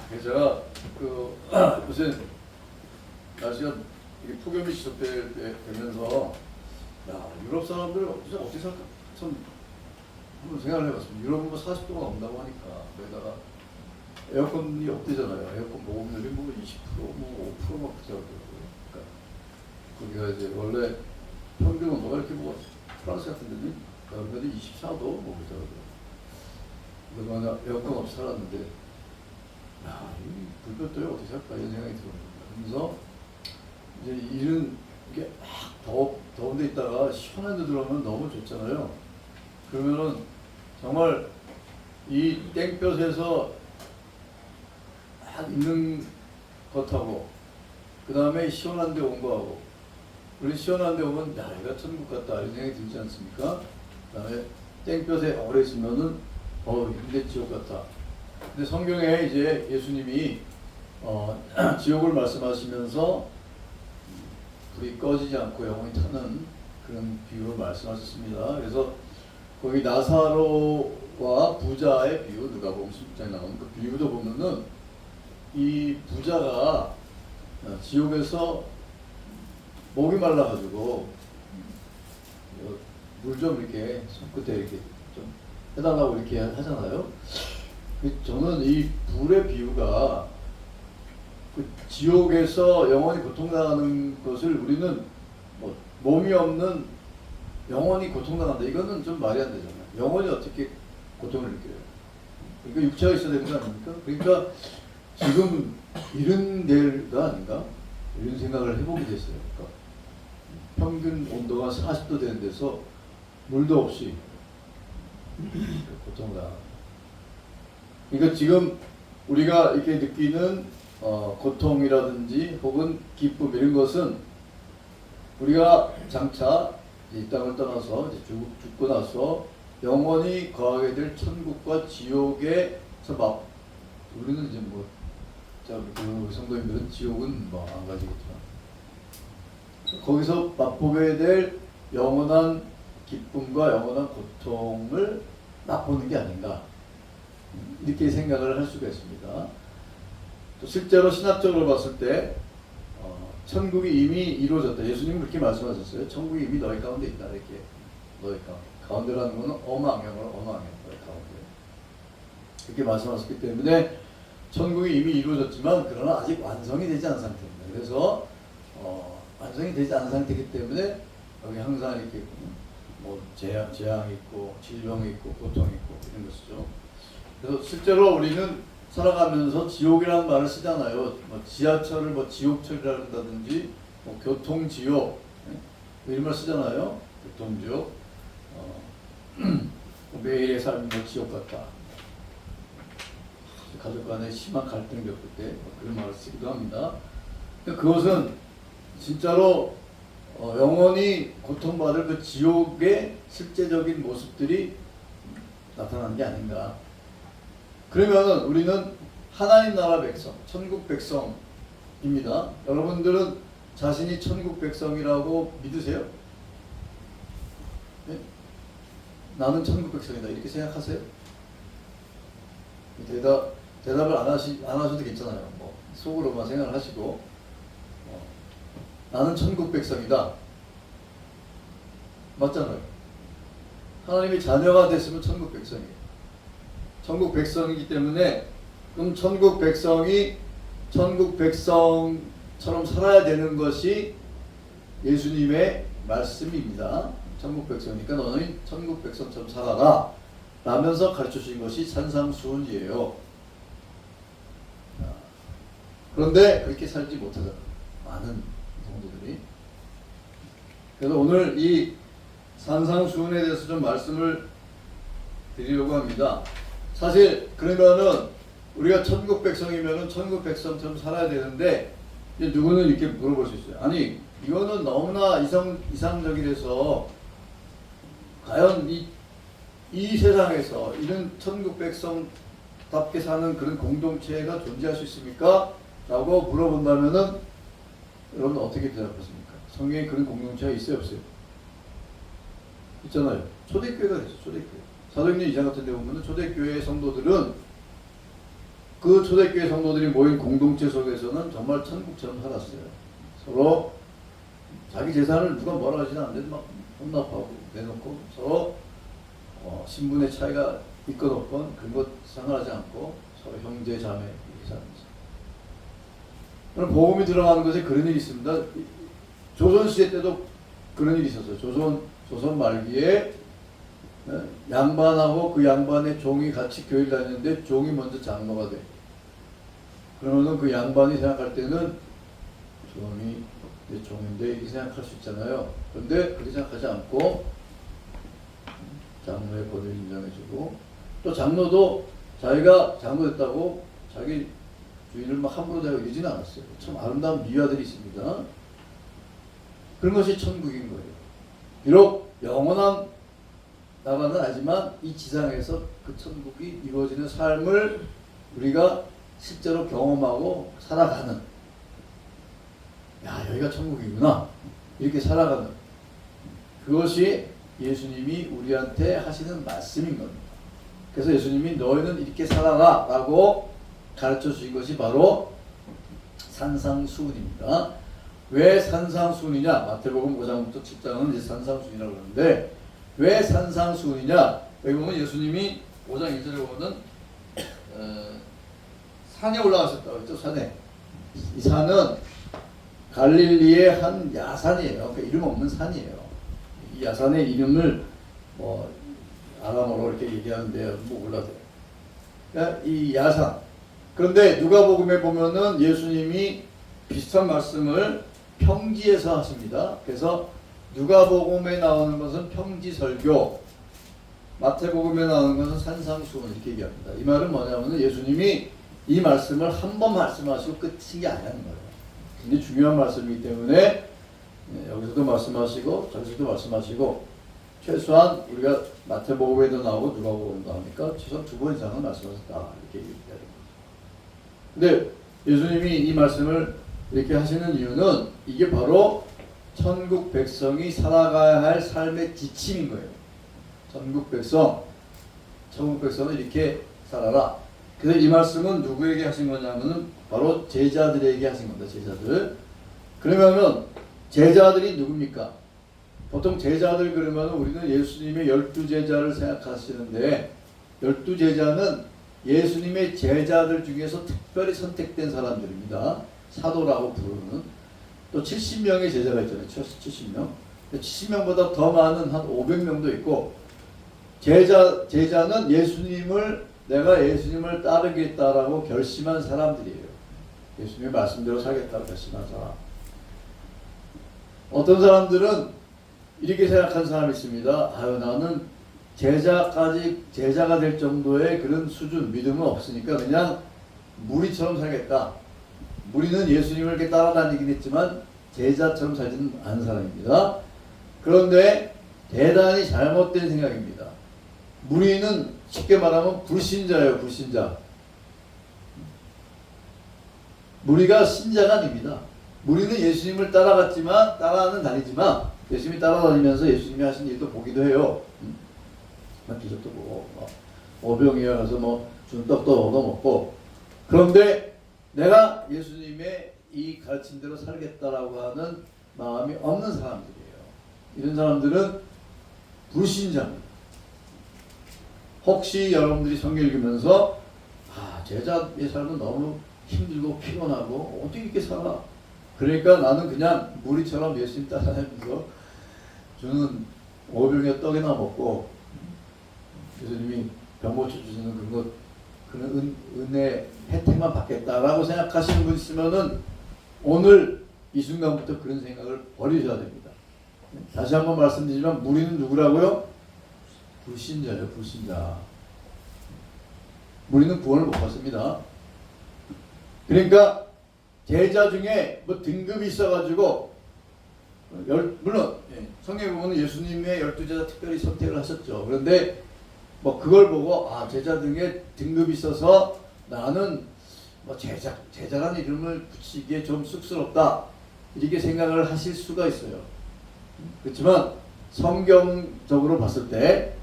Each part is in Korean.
제가 요새 날씨가 이게 폭염이 지속되면서 유럽 사람들 어떻게 살까 참 한번 생각을 해봤습니다. 유럽은 뭐 40도가 넘는다고 하니까 거기다가 에어컨이 없대잖아요. 에어컨 보급률이 뭐 20%, 뭐 5%막 그러더라고요. 그러니까 거기가 이제 원래 평균 온도가 이렇게 뭐 프랑스 같은 데는 여름에도 24도 뭐 그러더라고요. 근데 만약 에어컨 없이 살았는데 이 불볕도에 어떻게 살까 이런 생각이 들어요. 그래서 이제 이런 게 막 더운 데 있다가 시원한 데 들어오면 너무 좋잖아요. 그러면은 정말 이 땡볕에서 막 있는 것하고 그 다음에 시원한 데 온 거하고 우리 시원한 데 오면 이거 천국 같다 이런 생각이 들지 않습니까? 그 다음에 땡볕에 오래 있으면은 근데 지옥 같다. 근데 성경에 이제 예수님이 지옥을 말씀하시면서 불이 꺼지지 않고 영원히 타는 그런 비유를 말씀하셨습니다. 그래서 거기 나사로와 부자의 비유, 누가복음 16장에 나오는 그 비유도 보면은 이 부자가 지옥에서 목이 말라가지고 물 좀 이렇게 손끝에 이렇게 좀 해달라고 이렇게 하잖아요. 저는 이 불의 비유가 그 지옥에서 영원히 고통당하는 것을 우리는 뭐 몸이 없는 영원히 고통당한다. 이거는 좀 말이 안 되잖아요. 영원히 어떻게 고통을 느껴요? 그러니까 육체가 있어야 되는 거 아닙니까? 그러니까 지금 이런 데가 아닌가? 이런 생각을 해보게 됐어요. 그러니까 평균 온도가 40도 되는 데서 물도 없이 고통당하는. 그러니까 지금 우리가 이렇게 느끼는 고통이라든지 혹은 기쁨 이런 것은 우리가 장차 이 땅을 떠나서 이제 죽고 나서 영원히 거하게 될 천국과 지옥에서 막 우리는 이제 뭐 우리 성도님들은 지옥은 뭐 안 가지겠지만 거기서 맛보게 될 영원한 기쁨과 영원한 고통을 맛보는 게 아닌가 이렇게 생각을 할 수가 있습니다. 또 실제로 신학적으로 봤을 때 천국이 이미 이루어졌다. 예수님은 그렇게 말씀하셨어요. 천국이 이미 너희 가운데 있다. 이렇게 너희 가운데라는 것은 어망형으로 어망형 너희 가운데 이렇게 말씀하셨기 때문에 천국이 이미 이루어졌지만 그러나 아직 완성이 되지 않은 상태입니다. 그래서 완성이 되지 않은 상태이기 때문에 여기 항상 이렇게 뭐 재앙이 있고 질병이 있고 고통이 있고 이런 것이죠. 그래서 실제로 우리는 살아가면서 지옥이라는 말을 쓰잖아요. 뭐 지하철을 뭐 지옥철이라 한다든지 뭐 교통지옥 이런 말 쓰잖아요. 교통지옥 매일의 삶이 뭐 지옥 같다. 가족 간에 심한 갈등을 겪을 때 그런 말을 쓰기도 합니다. 그것은 진짜로 영원히 고통받을 그 지옥의 실제적인 모습들이 나타나는 게 아닌가. 그러면 우리는 하나님 나라 백성, 천국 백성입니다. 여러분들은 자신이 천국 백성이라고 믿으세요? 네? 나는 천국 백성이다 이렇게 생각하세요? 대답을 안 하셔도 괜찮아요. 뭐 속으로만 생각을 하시고 나는 천국 백성이다. 맞잖아요. 하나님의 자녀가 됐으면 천국 백성이에요. 천국 백성이기 때문에 그럼 천국 백성이 천국 백성처럼 살아야 되는 것이 예수님의 말씀입니다. 천국 백성이니까 너는 천국 백성처럼 살아라 라면서 가르쳐 주신 것이 산상수훈이에요. 그런데 그렇게 살지 못하잖아요. 많은 성도들이. 그래서 오늘 이 산상수훈에 대해서 좀 말씀을 드리려고 합니다. 사실 그러면은 우리가 천국 백성이면은 천국 백성처럼 살아야 되는데 이제 누구는 이렇게 물어볼 수 있어요. 아니 이거는 너무나 이상적이라서 과연 이 세상에서 이런 천국 백성답게 사는 그런 공동체가 존재할 수 있습니까? 라고 물어본다면은 여러분 어떻게 대답하십니까? 성경에 그런 공동체가 있어요 없어요? 있잖아요. 초대교회가 있어요. 초대교회. 사도행전 2장 같은 데 보면 초대교회 성도들은 그 초대교회 성도들이 모인 공동체 속에서는 정말 천국처럼 살았어요. 서로 자기 재산을 누가 뭐라 하지는 않는데 막 혼납하고 내놓고 서로 신분의 차이가 있건 없건 그런 것 상관하지 않고 서로 형제 자매 이렇게 사는 거죠. 오늘 복음이 들어가는 것에 그런 일이 있습니다. 조선시대 때도 그런 일이 있었어요. 조선 말기에 양반하고 그 양반의 종이 같이 교회를 다니는데 종이 먼저 장로가 돼. 그러면은 그 양반이 생각할 때는 저놈이 내 종인데 이렇게 생각할 수 있잖아요. 그런데 그렇게 생각하지 않고 장로의 권위를 인정해주고, 또 장로도 자기가 장로됐다고 자기 주인을 막 함부로 대하고 이러지는 않았어요. 참 아름다운 미화들이 있습니다. 그런 것이 천국인 거예요. 비록 영원한 나라는 아니지만 이 지상에서 그 천국이 이루어지는 삶을 우리가 실제로 경험하고 살아가는, 야 여기가 천국이구나 이렇게 살아가는, 그것이 예수님이 우리한테 하시는 말씀인 겁니다. 그래서 예수님이 너희는 이렇게 살아라 라고 가르쳐 주신 것이 바로 산상수훈입니다. 왜 산상수훈이냐? 마태복음 5장부터 7장은 이제 산상수훈이라고 그러는데, 왜 산상수훈이냐? 여기 보면 예수님이 5장 1절에 보면 산에 올라가셨다고 했죠. 산에. 이 산은 갈릴리의 한 야산이에요. 그러니까 이름 없는 산이에요. 이 야산의 이름을 뭐 아람어로 이렇게 얘기하는데 뭐 몰라도 돼요. 그러니까 이 야산. 그런데 누가복음에 보면은 예수님이 비슷한 말씀을 평지에서 하십니다. 그래서 누가복음에 나오는 것은 평지설교, 마태복음에 나오는 것은 산상수훈 이렇게 얘기합니다. 이 말은 뭐냐면은 예수님이 이 말씀을 한 번 말씀하시고 끝인 게 아니라는 거예요. 굉장히 중요한 말씀이기 때문에 여기서도 말씀하시고 저기서도 말씀하시고, 최소한 우리가 마태복음에도 나오고 누가복음에도 나오니까 최소한 2번 이상은 말씀하셨다 이렇게 얘기해야 됩니다. 근데 예수님이 이 말씀을 이렇게 하시는 이유는 이게 바로 천국 백성이 살아가야 할 삶의 지침인 거예요. 천국 백성은 이렇게 살아라. 그래서 이 말씀은 누구에게 하신 거냐면은 바로 제자들에게 하신 겁니다. 제자들. 그러면은 제자들이 누굽니까? 보통 제자들 그러면 우리는 예수님의 12제자를 생각하시는데, 12제자는 예수님의 제자들 중에서 특별히 선택된 사람들입니다. 사도라고 부르는. 또 70명의 제자가 있잖아요. 70명. 70명보다 더 많은 한 500명도 있고, 제자는 내가 예수님을 따르겠다라고 결심한 사람들이에요. 예수님의 말씀대로 살겠다고 결심한 사람. 어떤 사람들은 이렇게 생각한 사람이 있습니다. 아유, 나는 제자가 될 정도의 그런 수준, 믿음은 없으니까 그냥 무리처럼 살겠다. 무리는 예수님을 이렇게 따라다니긴 했지만 제자처럼 살지는 않은 사람입니다. 그런데 대단히 잘못된 생각입니다. 무리는 쉽게 말하면 불신자예요. 불신자. 무리가 신자가 아닙니다. 무리는 예수님을 따라는 다니지만 예수님이 따라다니면서 예수님이 하신 일도 보기도 해요. 기적도 보고, 오병이어 가서 준 떡도 얻어먹고. 그런데 내가 예수님의 이 가르친 대로 살겠다라고 하는 마음이 없는 사람들이에요. 이런 사람들은 불신자입니다. 혹시 여러분들이 성경 읽으면서 제자의 삶은 너무 힘들고 피곤하고 어떻게 이렇게 살아? 그러니까 나는 그냥 무리처럼 예수님 따라다니면서 주는 오병이어 떡이나 먹고 예수님이 병 고쳐주시는 그런 은혜 혜택만 받겠다라고 생각하시는 분 있으면은 오늘 이 순간부터 그런 생각을 버리셔야 됩니다. 다시 한번 말씀드리지만 무리는 누구라고요? 불신자예요. 불신자. 무리는 구원을 못 받습니다. 그러니까 제자 중에 등급이 있어가지고 물론 성경에 보면 예수님의 12제자 특별히 선택을 하셨죠. 그런데 그걸 보고 제자 중에 등급이 있어서 나는 제자라는 이름을 붙이기에 좀 쑥스럽다 이렇게 생각을 하실 수가 있어요. 그렇지만 성경적으로 봤을 때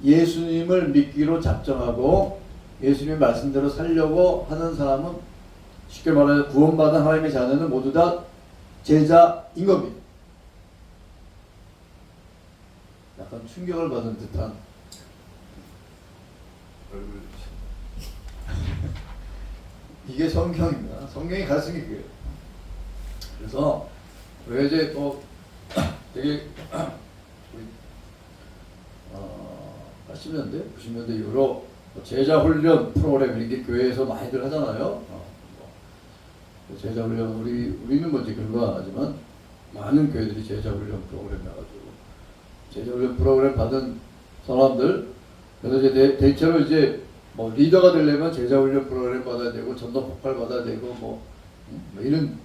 예수님을 믿기로 작정하고 예수님의 말씀대로 살려고 하는 사람은 쉽게 말해서 구원받은 하나님의 자녀는 모두 다 제자인 겁니다. 약간 충격을 받은 듯한 얼굴. 이게 성경입니다. 성경이 가르치는 게 그래요. 그래서 우리가 이제 또 되게 우리 80년대, 90년대 이후로 제자 훈련 프로그램 이런 게 교회에서 많이들 하잖아요. 제자 훈련 우리는 먼저 그런 거 하지만 많은 교회들이 제자 훈련 프로그램 나가지고 제자 훈련 프로그램 받은 사람들, 그래서 이제 대체로 이제 뭐 리더가 되려면 제자 훈련 프로그램 받아야 되고 전도 폭발 받아야 되고 뭐 이런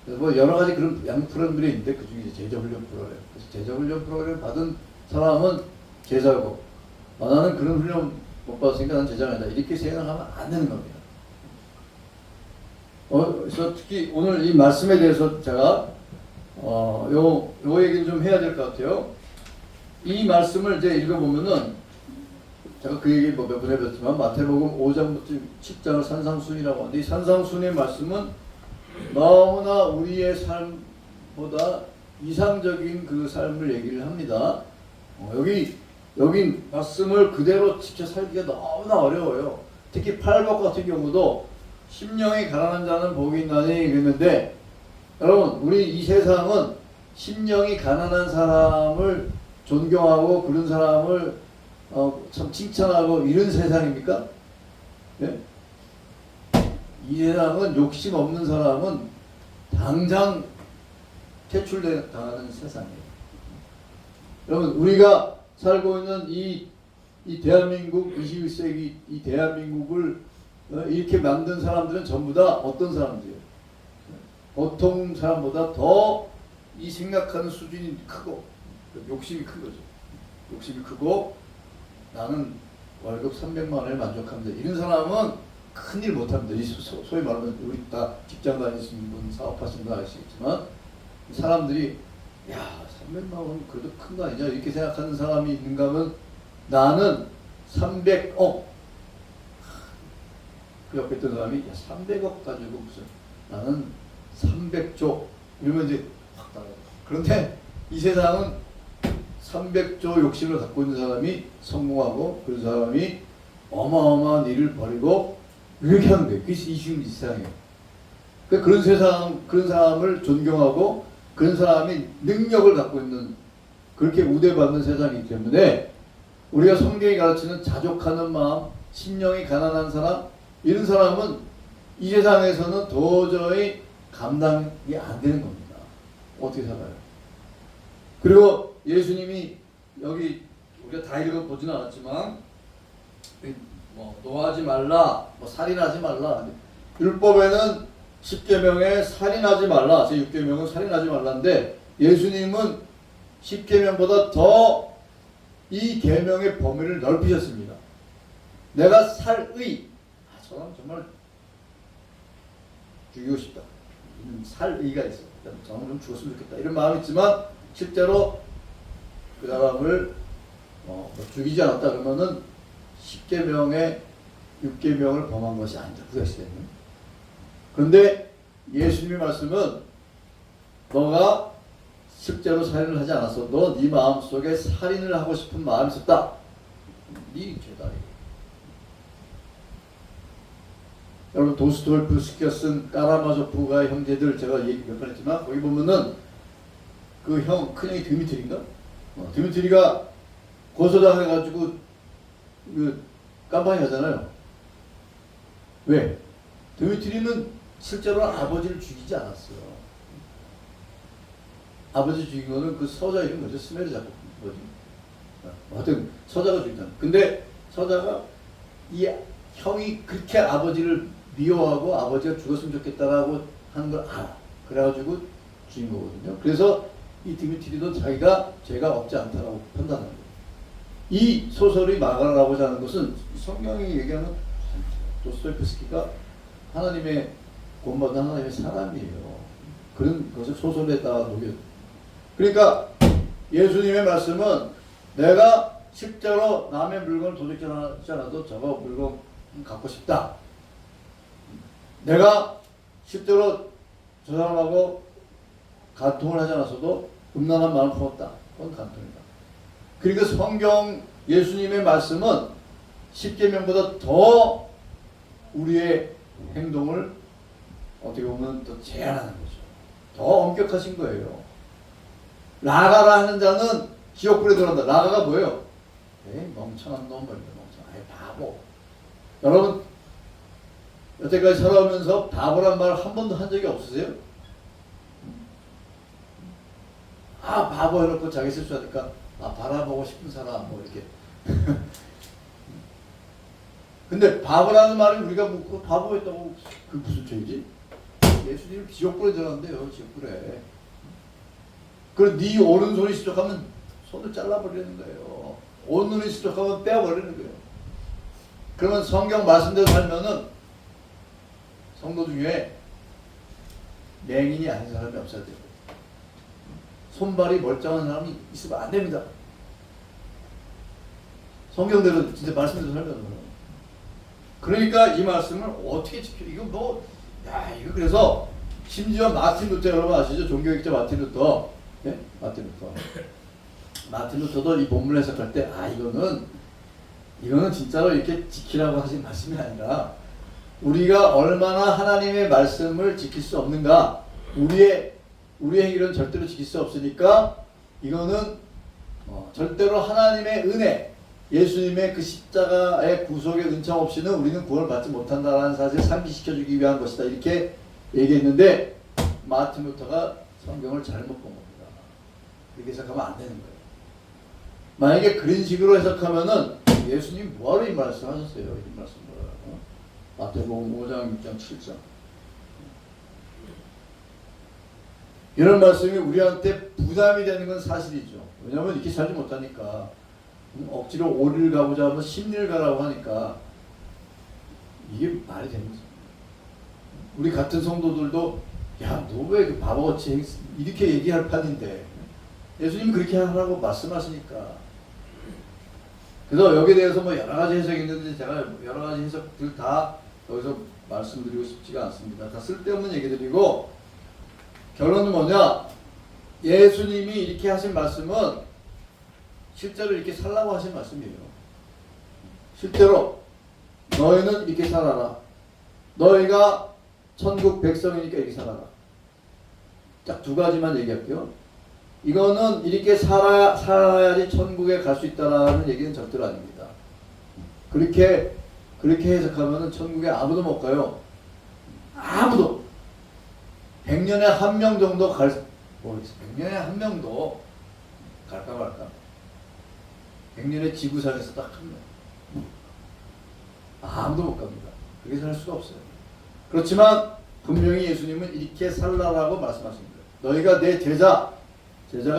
그래서 뭐 여러 가지 그런 양 프로그램들이 있는데 그 중에 제자 훈련 프로그램. 그래서 제자 훈련 프로그램 받은 사람은 제자고 나는 그런 훈련 못 받았으니까 나는 제자가 아니다. 이렇게 생각하면 안 되는 겁니다. 그래서 특히 오늘 이 말씀에 대해서 제가 요 얘기를 좀 해야 될 것 같아요. 이 말씀을 이제 읽어보면은 제가 그 얘기 몇 번 해봤지만 마태복음 5장부터 10장을 산상순이라고 하는데 이 산상순의 말씀은 너무나 우리의 삶보다 이상적인 그 삶을 얘기를 합니다. 여기 말씀을 그대로 지켜 살기가 너무나 어려워요. 특히 8복 같은 경우도 심령이 가난한 자는 복이 있나니 그랬는데 여러분 우리 이 세상은 심령이 가난한 사람을 존경하고 그런 사람을 참 칭찬하고 이런 세상입니까? 네? 이 세상은 욕심 없는 사람은 당장 퇴출당하는 세상이에요. 여러분 우리가 살고 있는 이 대한민국 21세기 이 대한민국을 이렇게 만든 사람들은 전부 다 어떤 사람들이에요? 보통 사람보다 더 이 생각하는 수준이 크고 욕심이 큰 거죠. 욕심이 크고 나는 월급 300만 원에 만족합니다. 이런 사람은 큰일 못합니다. 소위 말하면 우리 다 직장 다니시는 분, 사업하시는 분 아시겠지만 사람들이 야 300만 원 그래도 큰 거 아니냐 이렇게 생각하는 사람이 있는가 하면 나는 300억 그 옆에 있던 사람이 야 300억 가지고 무슨 나는 300조 이러면 이제 확 따라요. 그런데 이 세상은 300조 욕심을 갖고 있는 사람이 성공하고 그 사람이 어마어마한 일을 벌이고 이렇게 하는 거예요. 그게 이 세상이에요. 그런 그런 사람을 존경하고 그런 사람이 능력을 갖고 있는 그렇게 우대받는 세상이기 때문에 우리가 성경이 가르치는 자족하는 마음, 심령이 가난한 사람 이런 사람은 이 세상에서는 도저히 감당이 안 되는 겁니다. 어떻게 살아요? 그리고 예수님이 여기 우리가 다 읽어보지는 않았지만 뭐 노하지 말라, 뭐 살인하지 말라. 율법에는 10계명에 살인하지 말라, 제6계명은 살인하지 말라인데 예수님은 10계명보다 더 이 계명의 범위를 넓히셨습니다. 내가 살의, 저는 정말 죽이고 싶다. 살의가 있어. 저는 좀 죽었으면 좋겠다. 이런 마음이 있지만 실제로 그 사람을 죽이지 않았다 그러면은 10계명에 6계명을 범한 것이 아니다. 구약시대는. 그런데 예수님의 말씀은 너가 실제로 살인을 하지 않았어. 너 네 마음속에 살인을 하고 싶은 마음이 있었다. 네 죄다. 여러분 도스토옙스키가 쓴 까라마조프가 형제들 제가 얘기 몇 번 했지만 거기 보면은 그 큰형이 드미트리인가? 드미트리가 고소당해가지고 그 깜빵이 가잖아요. 왜? 드미트리는 실제로 아버지를 죽이지 않았어요. 아버지 죽인 거는 그 서자 이름 뭐죠? 스메르자고 뭐지? 하여튼 서자가 죽이잖아. 근데 서자가 이 형이 그렇게 아버지를 미워하고 아버지가 죽었으면 좋겠다라고 하는 걸 알아. 그래가지고 죽인 거거든요. 그래서 이 디미트리도 자기가 죄가 없지 않다라고 판단하는 거예요. 이 소설이 말하고자 하는 것은 성경이 얘기하는 도스토옙스키가 하나님의 구원받은 하나님의 사람이에요. 그런 것을 소설에다가 녹여. 그러니까 예수님의 말씀은 내가 실제로 남의 물건을 도둑질하지 않아도 저거 물건 갖고 싶다. 내가 실제로 저 사람하고 간통을 하지 않았어도 음란한 마음을 품었다. 그건 간통이다. 그리고 성경 예수님의 말씀은 십계명보다 더 우리의 행동을 어떻게 보면 더 제한하는 거죠. 더 엄격하신 거예요. 라가라 하는 자는 지옥불에 들어간다. 라가가 뭐예요? 에이, 멍청한 놈, 멍청한. 아이, 바보. 여러분, 여태까지 살아오면서 바보란 말 한 번도 한 적이 없으세요? 아, 바보 해놓고 자기 실수하니까, 아, 바라보고 싶은 사람, 뭐, 이렇게. 근데 바보라는 말이 우리가 뭐, 바보였다고, 그 무슨 죄지? 예수님 지옥불에 들어간대요, 지옥불에. 그리고 네 오른손이 시족하면 손을 잘라버리는 거예요. 오른손이 시족하면 빼어버리는 거예요. 그러면 성경 말씀대로 살면은 성도 중에 맹인이 아닌 사람이 없어야 돼요. 손발이 멀쩡한 사람이 있으면 안 됩니다. 성경대로 진짜 말씀대로 살면. 그러니까 이 말씀을 어떻게 지켜? 이거 뭐, 야, 이거 그래서 심지어 마틴 루터 여러분 아시죠? 종교학자 마틴 루터. 네? 마틴 루터. 마틴 루터도 이 본문을 해석할 때, 아, 이거는 진짜로 이렇게 지키라고 하신 말씀이 아니라 우리가 얼마나 하나님의 말씀을 지킬 수 없는가, 우리의 행위는 절대로 지킬 수 없으니까 이거는 절대로 하나님의 은혜, 예수님의 그 십자가의 구속의 은총 없이는 우리는 구원을 받지 못한다라는 사실을 상기시켜주기 위한 것이다, 이렇게 얘기했는데 마틴 루터가 성경을 잘못 본 겁니다. 그렇게 해석하면 안 되는 거예요. 만약에 그런 식으로 해석하면은 예수님 뭐하러 이 말씀 하셨어요? 이 말씀을. 마태복음 5장, 6장, 7장. 이런 말씀이 우리한테 부담이 되는 건 사실이죠. 왜냐하면 이렇게 살지 못하니까. 억지로 5일 가보자 하면 10일 가라고 하니까 이게 말이 되는 거죠. 우리 같은 성도들도 야, 너 왜 그 바보같이 이렇게 얘기할 판인데 예수님이 그렇게 하라고 말씀하시니까. 그래서 여기에 대해서 뭐 여러 가지 해석이 있는데 제가 여러 가지 해석들 다 여기서 말씀드리고 싶지가 않습니다. 다 쓸데없는 얘기들이고, 결론은 뭐냐? 예수님이 이렇게 하신 말씀은 실제로 이렇게 살라고 하신 말씀이에요. 실제로 너희는 이렇게 살아라. 너희가 천국 백성이니까 이렇게 살아라. 딱 두 가지만 얘기할게요. 이거는 이렇게 살아야지 천국에 갈 수 있다라는 얘기는 절대로 아닙니다. 그렇게 해석하면은 천국에 아무도 못 가요. 아무도. 100년에 한 명 정도 모르겠어요. 100년에 한 명도 갈까 말까. 100년의 지구상에서 딱 한 명. 아무도 못 갑니다. 그렇게 살 수가 없어요. 그렇지만 분명히 예수님은 이렇게 살라라고 말씀하십니다. 너희가 내 제자가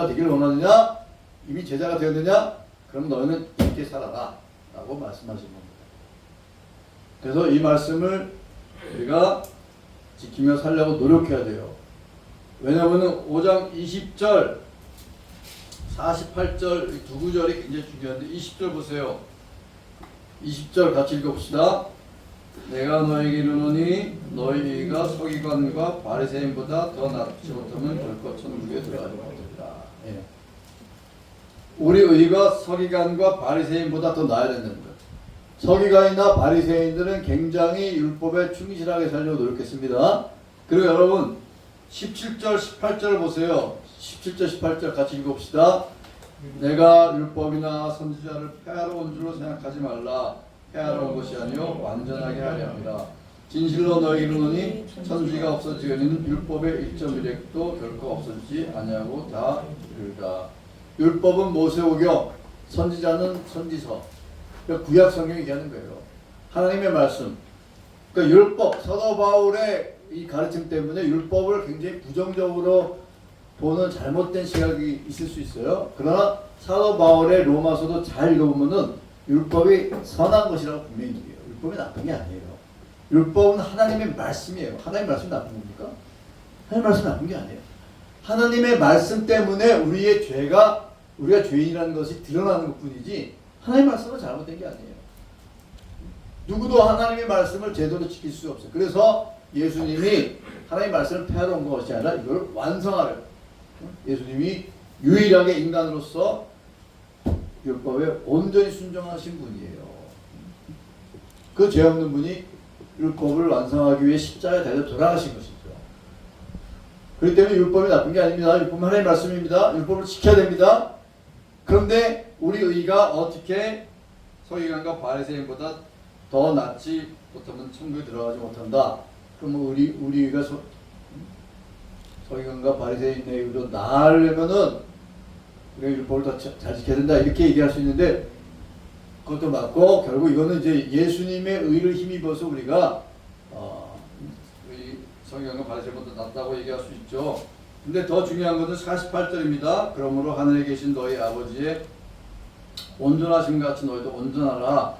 되길 원하느냐? 이미 제자가 되었느냐? 그럼 너희는 이렇게 살아라 라고 말씀하신 겁니다. 그래서 이 말씀을 우리가 지키며 살려고 노력해야 돼요. 왜냐하면 5장 20절 48절 이 두 구절이 굉장히 중요한데 20절 보세요. 20절 같이 읽어봅시다. 내가 너에게 이르노니 너희가 서기관과 바리새인보다 더 낫지 못하면 결코 천국에 들어가지 못하리라. 예. 우리 의가 서기관과 바리새인보다 더 나아야 된다는 거예요. 서기관이나 바리새인들은 굉장히 율법에 충실하게 살려고 노력했습니다. 그리고 여러분 17절 18절 보세요. 17절 18절 같이 읽어봅시다. 내가 율법이나 선지자를 폐하러 온 줄로 생각하지 말라. 폐하러 온 것이 아니요 완전하게 하려 합니다. 진실로 너희에게 이르노니 선지가 없어지거니는 율법의 1.1획도 결코 없어지지 아니하고 다 이르리라. 율법은 모세오경, 선지자는 선지서. 그러니까 구약 성경이 얘기하는 거예요. 하나님의 말씀. 그러니까 율법, 사도 바울의 이 가르침 때문에 율법을 굉장히 부정적으로 보는 잘못된 시각이 있을 수 있어요. 그러나 사도 바울의 로마서도 잘 읽어보면은 율법이 선한 것이라고 분명히 얘기해요. 율법이 나쁜 게 아니에요. 율법은 하나님의 말씀이에요. 하나님의 말씀이 나쁜 겁니까? 하나님의 말씀이 나쁜 게 아니에요. 하나님의 말씀 때문에 우리가 죄인이라는 것이 드러나는 것 뿐이지 하나님의 말씀은 잘못된 게 아니에요. 누구도 하나님의 말씀을 제대로 지킬 수 없어요. 그래서 예수님이 하나님의 말씀을 폐하러 온 것이 아니라 이걸 완성하려. 예수님이 유일하게 인간으로서 율법에 온전히 순종하신 분이에요. 그 죄 없는 분이 율법을 완성하기 위해 십자가에 달려 돌아가신 것이죠. 그렇기 때문에 율법이 나쁜 게 아닙니다. 율법은 하나님의 말씀입니다. 율법을 지켜야 됩니다. 그런데 우리 의가 어떻게 서기관과 바리새인보다 더 낫지 못하면 천국에 들어가지 못한다. 그러면 우리 의가 서기관과 바리새인의 의로 나으려면은 우리가 율법을 더 잘 지켜야 된다. 이렇게 얘기할 수 있는데 그것도 맞고 결국 이거는 이제 예수님의 의를 힘입어서 우리가 서기관과 바리새인보다 낫다고 얘기할 수 있죠. 근데 더 중요한 것은 48절입니다. 그러므로 하늘에 계신 너희 아버지의 온전하심 같이 너희도 온전하라.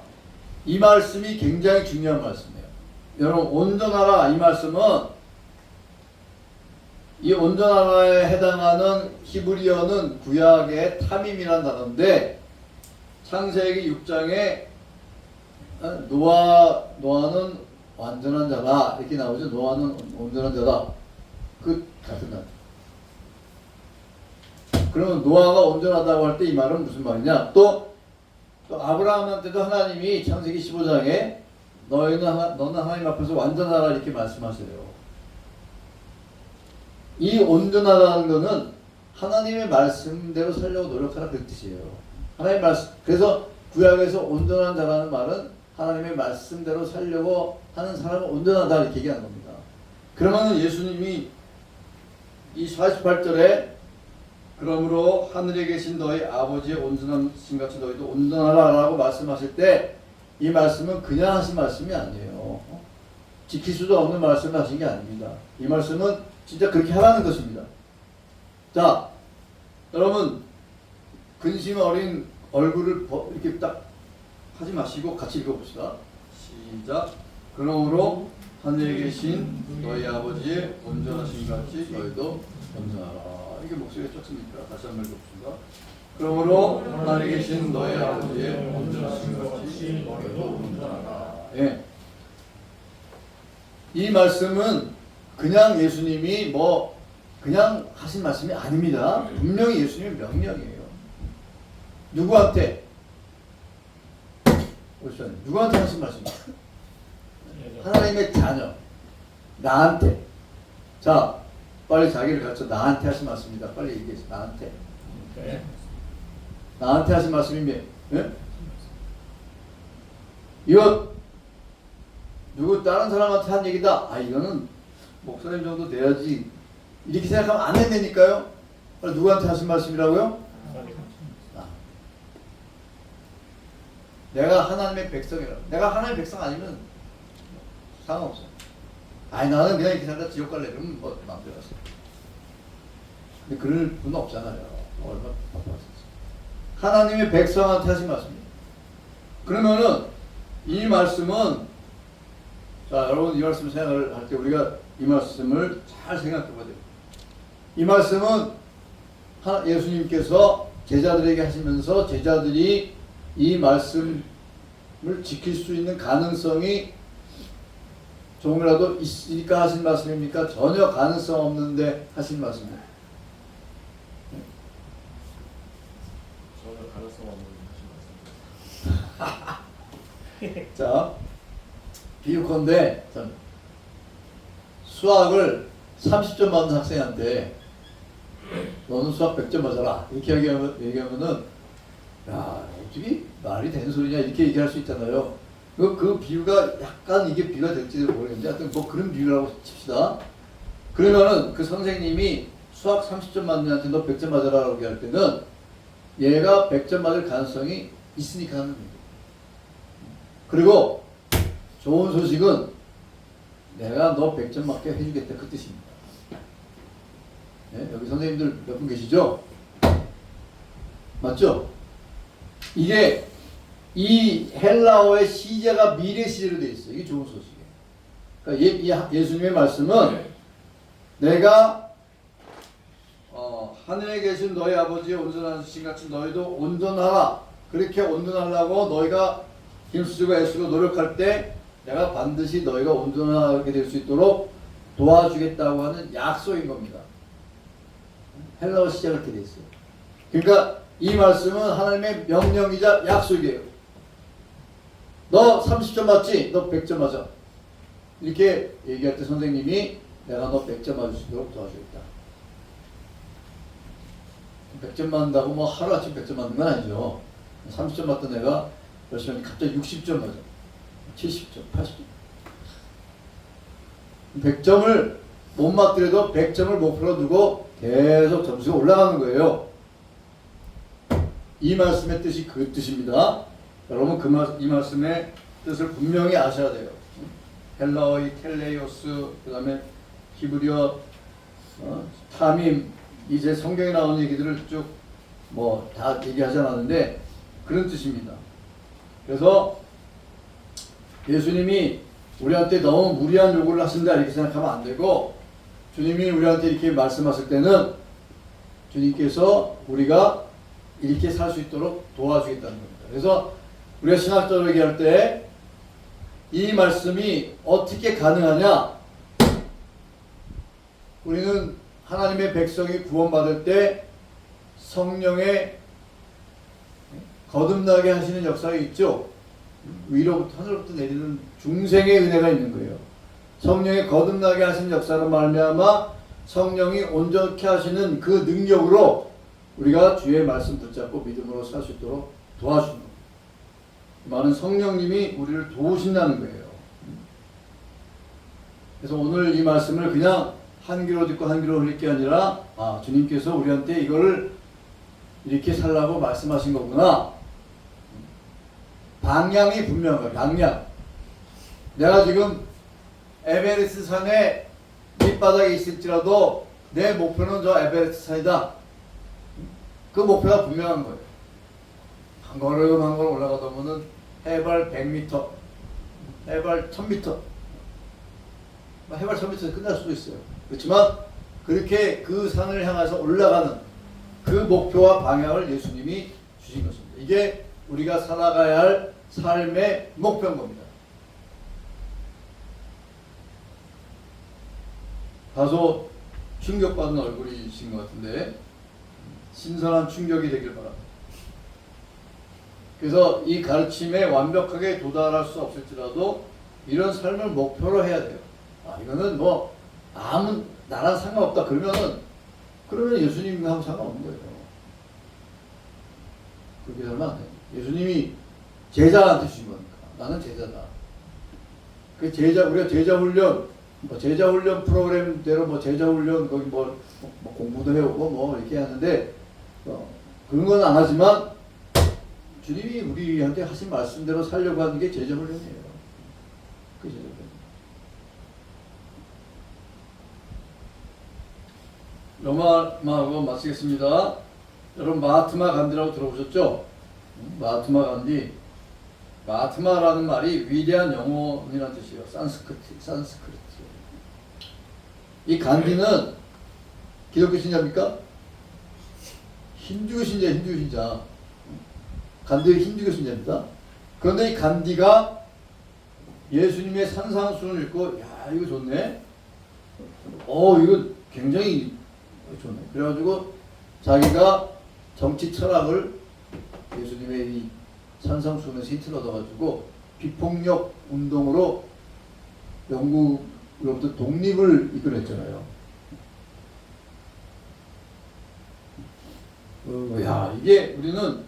이 말씀이 굉장히 중요한 말씀이에요. 여러분 온전하라 이 말씀은 이 온전하라에 해당하는 히브리어는 구약의 탐임이라는 단어인데 창세기 6장에 노아는 완전한 자다 이렇게 나오죠. 노아는 온전한 자다. 그 같은 말. 그러면 노아가 온전하다고 할 때 이 말은 무슨 말이냐? 또 아브라함한테도 하나님이 창세기 15장에 너는 하나님 앞에서 완전하라 이렇게 말씀하세요. 이 온전하다는 것은 하나님의 말씀대로 살려고 노력하라 그 뜻이에요. 하나님의 말씀. 그래서 구약에서 온전한 자라는 말은 하나님의 말씀대로 살려고 하는 사람은 온전하다 이렇게 얘기하는 겁니다. 그러면 예수님이 이 48절에 그러므로 하늘에 계신 너희 아버지의 온전하신 같이 너희도 온전하라 라고 말씀하실 때 이 말씀은 그냥 하신 말씀이 아니에요. 지킬 수도 없는 말씀을 하신 게 아닙니다. 이 말씀은 진짜 그렇게 하라는 것입니다. 자, 여러분 근심 어린 얼굴을 이렇게 딱 하지 마시고 같이 읽어봅시다. 시작. 그러므로 하늘에 계신 너희 아버지의 온전하신 같이 너희도 온전하라. 이게 목소리가 적습니까? 다시 한번 읽어봅시다. 그러므로 하늘에 계신 너희 아버지의 온전하신 같이 너희도 온전하라. 예. 이 말씀은 그냥 예수님이 그냥 하신 말씀이 아닙니다. 분명히 예수님의 명령이에요. 누구한테? 누구한테 하신 말씀입니까? 하나님의 자녀. 나한테. 자, 빨리 자기를 가르쳐 나한테 하신 말씀입니다. 빨리 얘기해서 나한테. 네. 나한테 하신 말씀입니다. 네? 이거 누구 다른 사람한테 한 얘기다. 이거는 목사님 정도 돼야지 이렇게 생각하면 안 해내니까요. 누구한테 하신 말씀이라고요? 내가 하나님의 백성이라고. 내가 하나님의 백성 아니면 상관없어. 나는 그냥 이렇게 살다 지옥 갈래. 그러면 마음대로 하세요. 근데 그럴 분은 없잖아요. 얼마나 바빴었어. 하나님의 백성한테 하신 말씀입니다. 그러면은 이 말씀은 자 여러분 이 말씀 생각을 할 때 우리가 이 말씀을 잘 생각해 봐야 돼요. 이 말씀은 예수님께서 제자들에게 하시면서 제자들이 이 말씀을 지킬 수 있는 가능성이 조금이라도 있으니까 하신 말씀입니까? 전혀 가능성 없는데 하신 말씀입니다. 전혀 가능성 없는 말씀. 자, 비유컨대 수학을 30점 받는 학생한테 너는 수학 100점 맞아라 이렇게 얘기하면은 야 어떻게 말이 되는 소리냐 이렇게 얘기할 수 있잖아요. 그 비유가 약간 이게 비유가 될지도 모르겠는데 하여튼 뭐 그런 비유라고 칩시다. 그러면은 그 선생님이 수학 30점 맞는 애한테 너 100점 맞아라 라고 얘기할 때는 얘가 100점 맞을 가능성이 있으니까 하는 겁니다. 그리고 좋은 소식은 내가 너 100점 맞게 해주겠다 그 뜻입니다. 네? 여기 선생님들 몇 분 계시죠? 맞죠? 이게 이 헬라어의 시제가 미래 시제로 되어 있어요. 이게 좋은 소식이에요. 그러니까 예수님의 말씀은 내가 하늘에 계신 너희 아버지의 온전하신 같이 너희도 온전하라. 그렇게 온전하려고 너희가 힘쓰고 애쓰고 노력할 때 내가 반드시 너희가 온전하게 될 수 있도록 도와주겠다고 하는 약속인 겁니다. 헬라어 시작을 이렇게 돼 있어요. 그러니까 이 말씀은 하나님의 명령이자 약속이에요. 너 30점 맞지? 너 100점 맞아. 이렇게 얘기할 때 선생님이 내가 너 100점 맞을 수 있도록 도와주겠다. 100점 맞는다고 뭐 하루아침 100점 맞는 건 아니죠. 30점 맞던 애가 열심히 갑자기 60점 맞아. 70점, 80점. 100점을 못 맞더라도 100점을 목표로 두고 계속 점수가 올라가는 거예요. 이 말씀의 뜻이 그 뜻입니다. 여러분 이 말씀의 뜻을 분명히 아셔야 돼요. 헬라어의 텔레이오스, 그 다음에 히브리어 타밈, 이제 성경에 나오는 얘기들을 쭉 뭐 다 얘기하지 않았는데 그런 뜻입니다. 그래서 예수님이 우리한테 너무 무리한 요구를 하신다 이렇게 생각하면 안 되고, 주님이 우리한테 이렇게 말씀하실 때는 주님께서 우리가 이렇게 살 수 있도록 도와주겠다는 겁니다. 그래서 우리가 신학적으로 얘기할 때 이 말씀이 어떻게 가능하냐? 우리는 하나님의 백성이 구원받을 때 성령의 거듭나게 하시는 역사가 있죠. 위로부터 하늘로부터 내리는 중생의 은혜가 있는 거예요. 성령의 거듭나게 하시는 역사로 말미암아 성령이 온전케 하시는 그 능력으로 우리가 주의 말씀 붙잡고 믿음으로 살 수 있도록 도와주는 겁니다. 많은 성령님이 우리를 도우신다는 거예요. 그래서 오늘 이 말씀을 그냥 한 귀로 듣고 한 귀로 흘릴 게 아니라 주님께서 우리한테 이거를 이렇게 살라고 말씀하신 거구나. 방향이 분명한 거예요. 방향. 내가 지금 에베레스트 산의 밑바닥에 있을지라도 내 목표는 저 에베레스트 산이다. 그 목표가 분명한 거예요. 한 걸음 한 걸음 올라가다 보면 해발 100m, 해발 1000m, 해발 1000m에서 끝날 수도 있어요. 그렇지만 그렇게 그 산을 향해서 올라가는 그 목표와 방향을 예수님이 주신 것입니다. 이게 우리가 살아가야 할 삶의 목표인 겁니다. 다소 충격받은 얼굴이신 것 같은데 신선한 충격이 되길 바랍니다. 그래서 이 가르침에 완벽하게 도달할 수 없을지라도 이런 삶을 목표로 해야 돼요. 이거는 뭐 아무 나랑 상관없다 그러면 예수님하고 상관없는 거예요. 그렇게 살면 안 돼요. 예수님이 제자한테 주신 거니까. 나는 제자다. 그 우리가 제자 훈련 프로그램대로 제자 훈련 거기 공부도 해오고 이렇게 하는데 그런 건 안 하지만 주님이 우리한테 하신 말씀대로 살려고 하는 게 제자 훈련이에요. 그 제자 훈련. 로마하고 마치겠습니다. 여러분 마하트마 간디라고 들어보셨죠? 마하트마 라는 말이 위대한 영혼이라는 뜻이에요. 산스크리트. 이 간디는 기독교 신자입니까? 힌두교 신자. 간디가 힌두교 신자입니다. 그런데 이 간디가 예수님의 산상수훈을 읽고 이거 좋네. 이거 굉장히 좋네. 그래가지고 자기가 정치 철학을 예수님의 이 산상수훈에서 힌트를 얻어가지고 비폭력 운동으로 영국으로부터 독립을 이끌었잖아요. 이게 우리는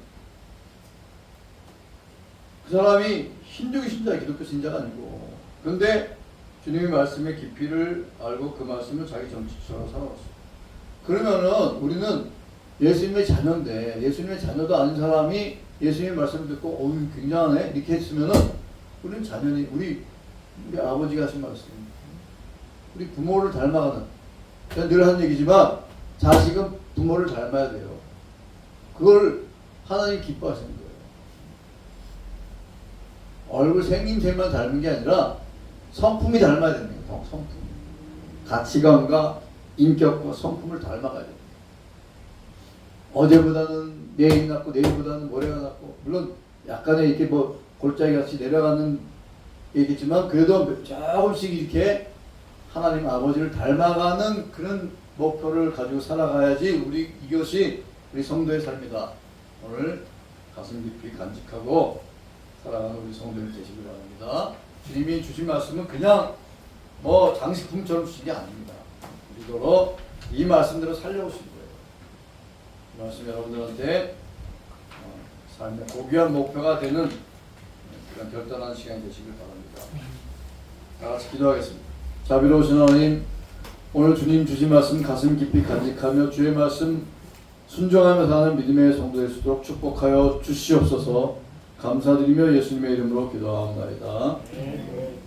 그 사람이 힌두교 신자, 기독교 신자가 아니고, 그런데 주님의 말씀의 깊이를 알고 그 말씀을 자기 정치처럼 살아왔어요. 그러면은 우리는 예수님의 자녀인데, 예수님의 자녀도 아닌 사람이 예수님의 말씀을 듣고 굉장하네 이렇게 했으면은 우리는 자녀니 우리 아버지가 하신 말씀, 우리 부모를 닮아가는, 제가 늘 하는 얘기지만 자식은 부모를 닮아야 돼요. 그걸 하나님 기뻐하시는 거예요. 얼굴 생김새만 닮은 게 아니라 성품이 닮아야 되는 거예요. 성품, 가치관과 인격과 성품을 닮아가야 돼요. 어제보다는 내일 낫고 내일보다는 모레가 낫고, 물론 약간의 이렇게 골짜기 같이 내려가는 얘기지만 그래도 조금씩 이렇게 하나님 아버지를 닮아가는 그런 목표를 가지고 살아가야지 이것이 우리 성도의 삶이다. 오늘 가슴 깊이 간직하고 살아가는 우리 성도들 되시기 바랍니다. 주님이 주신 말씀은 그냥 뭐 장식품처럼 주신 게 아닙니다. 우리도 이 말씀대로 살려오신 거예요. 이 말씀 여러분들한테 삶의 고귀한 목표가 되는 그런 결단한 시간이 되시길 바랍니다. 다 같이 기도하겠습니다. 자비로우신 하나님, 오늘 주님 주신 말씀 가슴 깊이 간직하며 주의 말씀 순종하며 사는 믿음의 성도 될 수 있도록 축복하여 주시옵소서. 감사드리며 예수님의 이름으로 기도하옵나이다.